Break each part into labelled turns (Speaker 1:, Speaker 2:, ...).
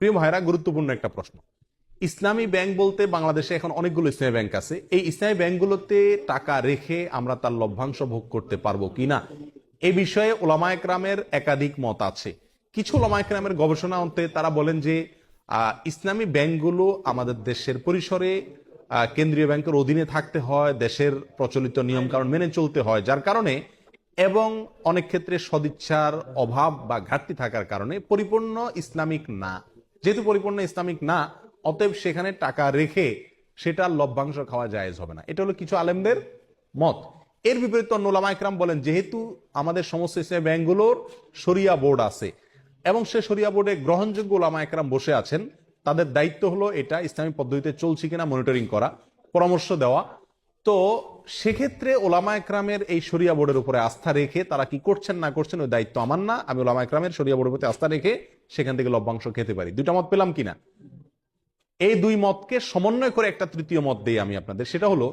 Speaker 1: প্রিয় ভাইরা, গুরুত্বপূর্ণ একটা প্রশ্ন। ইসলামী ব্যাংক বলতে বাংলাদেশে এখন অনেকগুলো ইসলামী ব্যাংক আছে। এই ইসলামী ব্যাংকগুলোতে টাকা রেখে আমরা তার লভ্যাংশ ভোগ করতে পারবো কিনা, এ বিষয়ে ওলামায়ে কেরামের একাধিক মত আছে। কিছু ওলামায়ে কেরামের গবেষণা অন্তে তারা বলেন যে ইসলামী ব্যাংকগুলো আমাদের দেশের পরিসরে কেন্দ্রীয় ব্যাংকের অধীনে থাকতে হয়, দেশের প্রচলিত নিয়ম কানুন মেনে চলতে হয়, যার কারণে এবং অনেক ক্ষেত্রে সদিচ্ছার অভাব বা ঘাটতি থাকার কারণে পরিপূর্ণ ইসলামিক না। যেহেতু পরিপূর্ণ ইসলামিক না, অতএব সেখানে টাকা রেখে সেটার লভ্যাংশ খাওয়া জায়েজ হবে না। এটা হলো কিছু আলেমদের মত। এর বিপরীতে অন্য ওলামায়ে কেরাম বলেন, যেহেতু আমাদের সমস্ত ইসলামী ব্যাংকগুলোর শরিয়া বোর্ড আছে এবং সে শরিয়া বোর্ডে গ্রহণযোগ্য ওলামায়ে কেরাম বসে আছেন, তাদের দায়িত্ব হলো এটা ইসলামী পদ্ধতিতে চলছে কিনা মনিটরিং করা, পরামর্শ দেওয়া। তো সেক্ষেত্রে ওলামায়ে কেরামের এই শরিয়া বোর্ডের উপরে আস্থা রেখে তারা কি করছেন না করছেন ওই দায়িত্ব আমার না। আমি ওলামায়ে কেরামের শরিয়া বোর্ডের প্রতি আস্থা রেখে সেখান থেকে লভ্যাংশ খেতে পারি। দুইটা মত পেলাম কিনা? এই দুই মতকে সমন্বয় করে একটা তৃতীয় মত দেই আমি আপনাদের। সেটা হলো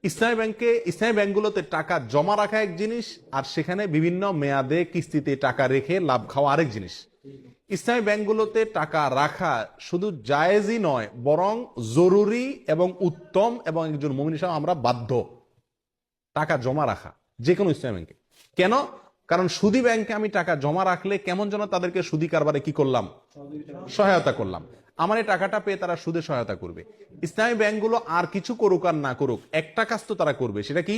Speaker 1: ইসলামী ব্যাংকগুলোতে টাকা জমা রাখা এক জিনিস, আর সেখানে বিভিন্ন মেয়াদে কিস্তিতে টাকা রেখে লাভ খাওয়া আরেক জিনিস। ইসলামী ব্যাংকগুলোতে টাকা রাখা শুধু জায়েজই নয়, বরং জরুরি এবং উত্তম, এবং একজন মুমিন হিসেবে আমরা বাধ্য টাকা জমা রাখা যে কোনো ইসলামী ব্যাংকে। কেন? কারণ সুদী ব্যাংকে আমি টাকা জমা রাখলে কেমন যেন তাদেরকে সুদী কারবারে কি করলাম, সহায়তা করলাম। আমার এই টাকাটা পেয়ে তারা সুদে সহায়তা করবে। ইসলামী ব্যাংকগুলো আর কিছু করুক আর না করুক, একটা কাজ তো তারা করবে, সেটা কি?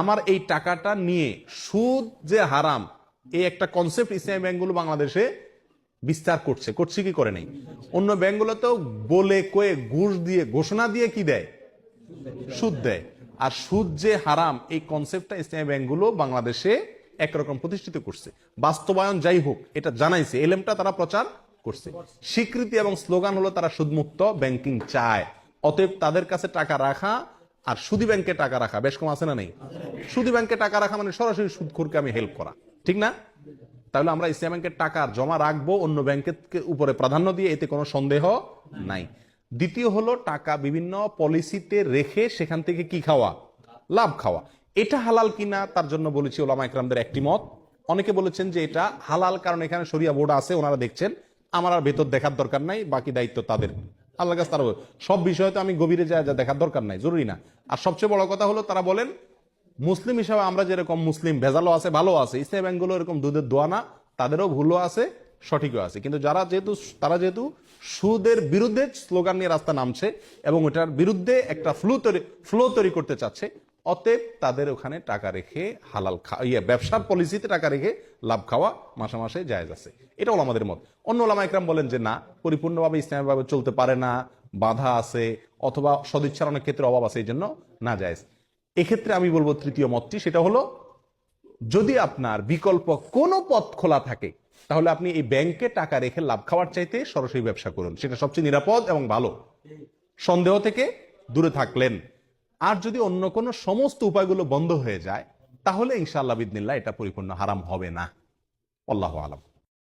Speaker 1: আমার এই টাকাটা নিয়ে সুদ যে হারাম, এই একটা কনসেপ্ট ইসলামী ব্যাংকগুলো বাংলাদেশে বিস্তার করছে কি করে নাই? অন্য ব্যাংকগুলো তো বলে কয়ে ঘুষ দিয়ে ঘোষণা দিয়ে কি দেয়, সুদ দেয়। আর সুদ যে হারাম, এই কনসেপ্টটা ইসলামী ব্যাংকগুলো বাংলাদেশে একরকম প্রতিষ্ঠিত করছে। বাস্তবায়ন যাই হোক, এটা জানাইছে, এলেমটা তারা প্রচার করছে। স্বীকৃতি এবং স্লোগান হলো তারা সুদমুক্ত ব্যাংকিং চায়। অতএব তাদের কাছে টাকা রাখা আর সুদী ব্যাংকে টাকা রাখা বেশ কম আছে না নেই? সুদী ব্যাংকে টাকা রাখা মানে সরাসরি সুদখোরকে আমি হেল্প করা, ঠিক না? তাহলে আমরা ইসলামী ব্যাংকের টাকা জমা রাখবো অন্য ব্যাংকের উপরে প্রাধান্য দিয়ে, এতে কোনো সন্দেহ নাই। দ্বিতীয় হলো টাকা বিভিন্ন পলিসিতে রেখে সেখান থেকে কি খাওয়া, লাভ খাওয়া। এটা হালাল কিনা তার জন্য বলেছি ওলামায়ে কেরামদের একটি মত। অনেকে বলেছেন যে এটা হালাল, কারণ এখানে শরিয়া বোর্ড আছে, ওনারা দেখছেন, আমার আর ভেতর দেখার দরকার নাই, বাকি দায়িত্ব তাদের, আল্লাহর কাছে তারা সব বিষয়ে তো আমি গভীরে যা দেখার দরকার নাই, জরুরি না। আর সবচেয়ে বড় কথা হলো তারা বলেন মুসলিম হিসাবে আমরা যেরকম মুসলিম, ভেজালও আছে ভালো আছে, ইসলামী ব্যাংকগুলো এরকম দুধের দোয়া না, তাদেরও ভুলও আছে সঠিকও আছে। কিন্তু তারা যেহেতু সুদের বিরুদ্ধে স্লোগান নিয়ে রাস্তা নামছে এবং ওটার বিরুদ্ধে একটা ফ্লো তৈরি করতে চাচ্ছে, অতএব তাদের ওখানে টাকা রেখে হালাল ব্যবসার পলিসিতে টাকা রেখে লাভ খাওয়া মাসে মাসে জায়েজ আছে। এটা হলো আমাদের মত। অন্য ওলামায়ে কেরাম বলেন যে না, পরিপূর্ণভাবে ইসলামীভাবে চলতে পারে না, বাধা আছে, অথবা সদিচ্ছার অনেক ক্ষেত্রে অভাব আছে, এই জন্য না জায়েজ। এক্ষেত্রে আমি বলবো তৃতীয় মতটি, সেটা হলো যদি আপনার বিকল্প কোনো পথ খোলা থাকে, তাহলে আপনি এই ব্যাংকে টাকা রেখে লাভ খাওয়ার চাইতে সরাসরি ব্যবসা করুন, সেটা সবচেয়ে নিরাপদ এবং ভালো, সন্দেহ থেকে দূরে থাকলেন। আর যদি অন্য কোনো সমস্ত উপায়গুলো বন্ধ হয়ে যায়, তাহলে ইনশাআল্লাহ বিদিনিল্লাহ এটা পরিপূর্ণ হারাম হবে না। আল্লাহু আলাম।